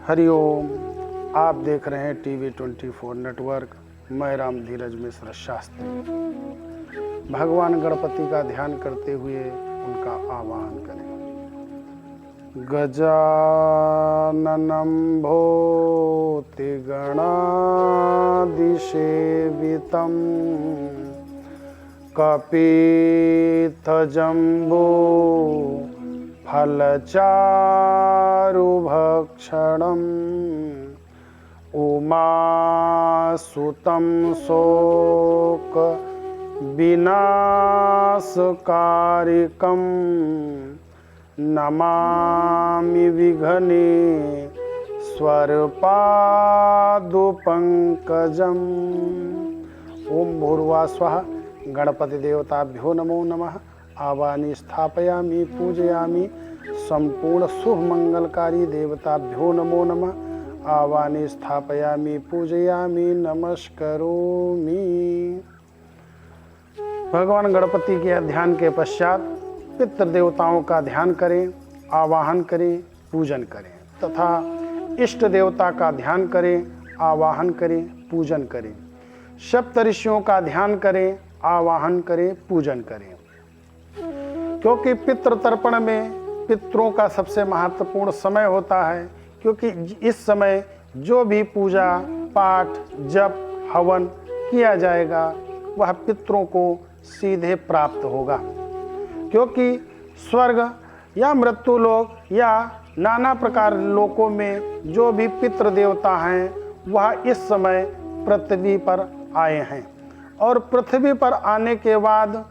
हरिओम। आप देख रहे हैं टीवी 24 नेटवर्क। मैं राम धीरज मिश्र शास्त्री। भगवान गणपति का ध्यान करते हुए उनका आवाहन करें। गजाननं भूतिगणादिसेवितं कपित्थजम्बो फलचारुभक्षणम् उमासुतं शोकविनाशकारिकं नमामि विघ्नेश्वरपादुपङ्कजम्। ओम भूर्भुवः स्वः। गणपति देवताभ्यो नमो नमः। आवाहनी स्थापयामि पूजयामि। संपूर्ण शुभ मंगलकारी देवताभ्यो नमो नमः। आवाहनी स्थापयामि पूजयामि नमस्करोमि। भगवान गणपति के ध्यान के पश्चात पितृ देवताओं का ध्यान करें, आवाहन करें, पूजन करें तथा इष्ट देवता का ध्यान करें, आवाहन करें, पूजन करें। सप्तऋषियों का ध्यान करें, आवाहन करें, पूजन करें। क्योंकि पितृ तर्पण में पितरों का सबसे महत्वपूर्ण समय होता है, क्योंकि इस समय जो भी पूजा पाठ जप हवन किया जाएगा वह पितरों को सीधे प्राप्त होगा। क्योंकि स्वर्ग या मृत्यु लोक या नाना प्रकार लोकों में जो भी पितृ देवता हैं वह इस समय पृथ्वी पर आए हैं और पृथ्वी पर आने के बाद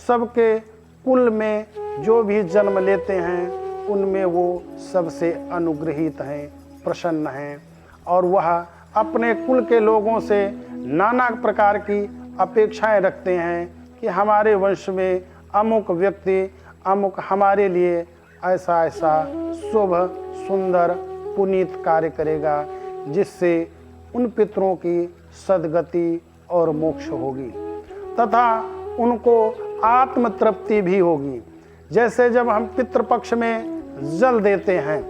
सबके कुल में जो भी जन्म लेते हैं उनमें वो सबसे अनुग्रहित हैं, प्रसन्न हैं और वह अपने कुल के लोगों से नाना प्रकार की अपेक्षाएं रखते हैं कि हमारे वंश में अमुक व्यक्ति अमुक हमारे लिए ऐसा ऐसा शुभ सुंदर पुनीत कार्य करेगा जिससे उन पितरों की सद्गति और मोक्ष होगी तथा उनको आत्म तृप्ति भी होगी। जैसे जब हम पितृपक्ष में जल देते हैं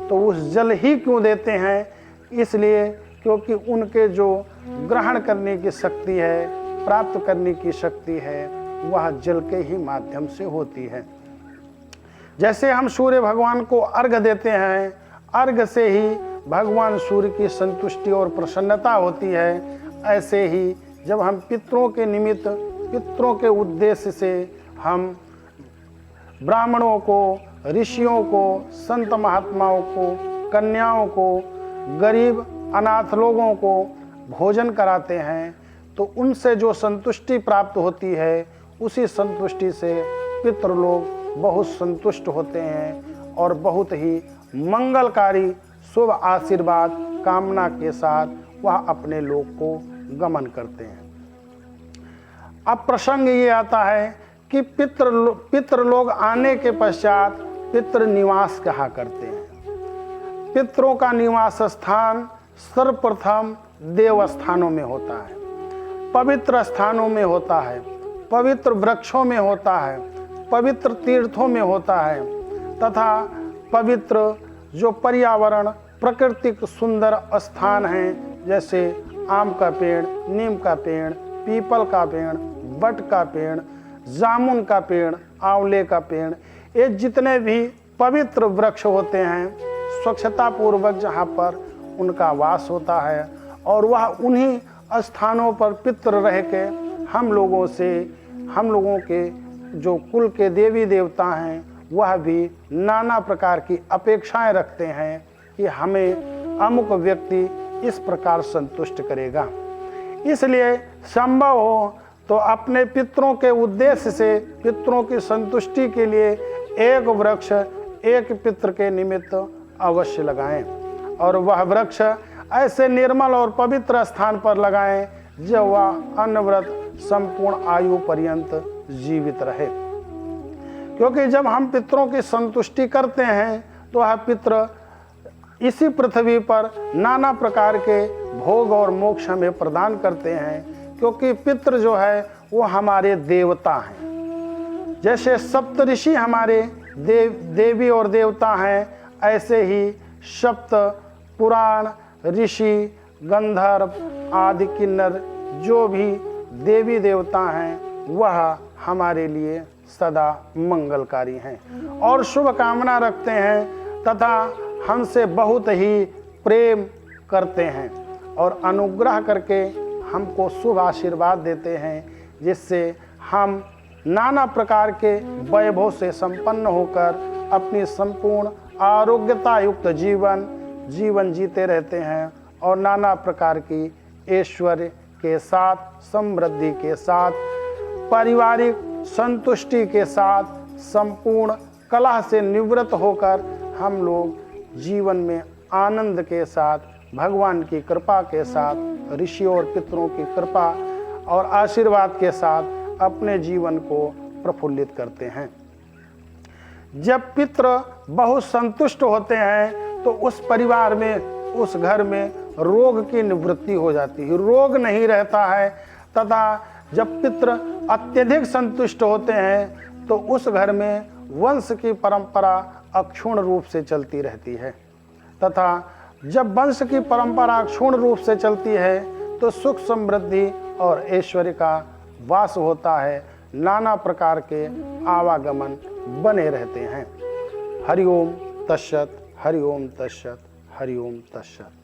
तो उस जल ही क्यों देते हैं, इसलिए क्योंकि उनके जो ग्रहण करने की शक्ति है, प्राप्त करने की शक्ति है, वह जल के ही माध्यम से होती है। जैसे हम सूर्य भगवान को अर्घ देते हैं, अर्घ से ही भगवान सूर्य की संतुष्टि और प्रसन्नता होती है, ऐसे ही जब हम पितरों के निमित्त पितरों के उद्देश्य से हम ब्राह्मणों को, ऋषियों को, संत महात्माओं को, कन्याओं को, गरीब अनाथ लोगों को भोजन कराते हैं तो उनसे जो संतुष्टि प्राप्त होती है उसी संतुष्टि से पितृ लोग बहुत संतुष्ट होते हैं और बहुत ही मंगलकारी शुभ आशीर्वाद कामना के साथ वह अपने लोक को गमन करते हैं। अब प्रसंग ये आता है कि पितृ लोग आने के पश्चात पितृ निवास कहा करते हैं। पितरों का निवास स्थान सर्वप्रथम देव स्थानों में होता है, पवित्र स्थानों में होता है, पवित्र वृक्षों में होता है, पवित्र तीर्थों में होता है तथा पवित्र जो पर्यावरण प्राकृतिक सुंदर स्थान हैं जैसे आम का पेड़, नीम का पेड़, पीपल का पेड़, बट का पेड़, जामुन का पेड़, आंवले का पेड़, ये जितने भी पवित्र वृक्ष होते हैं स्वच्छता पूर्वक जहाँ पर उनका वास होता है और वह उन्हीं स्थानों पर पितृ रह के हम लोगों के जो कुल के देवी देवता हैं वह भी नाना प्रकार की अपेक्षाएं रखते हैं कि हमें अमुक व्यक्ति इस प्रकार संतुष्ट करेगा। इसलिए संभव हो तो अपने पितरों के उद्देश्य से पितरों की संतुष्टि के लिए एक वृक्ष एक पितृ के निमित्त अवश्य लगाएं और वह वृक्ष ऐसे निर्मल और पवित्र स्थान पर लगाएं जो वह अनवरत संपूर्ण आयु पर्यंत जीवित रहे। क्योंकि जब हम पितरों की संतुष्टि करते हैं तो वह पितृ इसी पृथ्वी पर नाना प्रकार के भोग और मोक्ष हमें प्रदान करते हैं। क्योंकि पितृ जो है वो हमारे देवता हैं। जैसे सप्तऋषि हमारे देवी और देवता हैं, ऐसे ही सप्त पुराण, ऋषि, गंधर्व आदि किन्नर जो भी देवी देवता हैं वह हमारे लिए सदा मंगलकारी हैं और शुभ कामना रखते हैं तथा हमसे बहुत ही प्रेम करते हैं और अनुग्रह करके हमको शुभ आशीर्वाद देते हैं, जिससे हम नाना प्रकार के वैभव से संपन्न होकर अपनी संपूर्ण आरोग्यता युक्त जीवन जीते रहते हैं और नाना प्रकार की ऐश्वर्य के साथ, समृद्धि के साथ, पारिवारिक संतुष्टि के साथ, संपूर्ण कलह से निवृत्त होकर हम लोग जीवन में आनंद के साथ, भगवान की कृपा के साथ, ऋषियों और पितरों की कृपा और आशीर्वाद के साथ अपने जीवन को प्रफुल्लित करते हैं। जब पितृ बहुत संतुष्ट होते हैं तो उस परिवार में, उस घर में रोग की निवृत्ति हो जाती है, रोग नहीं रहता है। तथा जब पितृ अत्यधिक संतुष्ट होते हैं तो उस घर में वंश की परंपरा अक्षुण्ण रूप से चलती रहती है तथा जब वंश की परंपरा अक्षुण्ण रूप से चलती है तो सुख, समृद्धि और ऐश्वर्य का वास होता है, नाना प्रकार के आवागमन बने रहते हैं। हरि ओम तत्सत, हरि ओम तत्सत, हरि ओम तत्सत।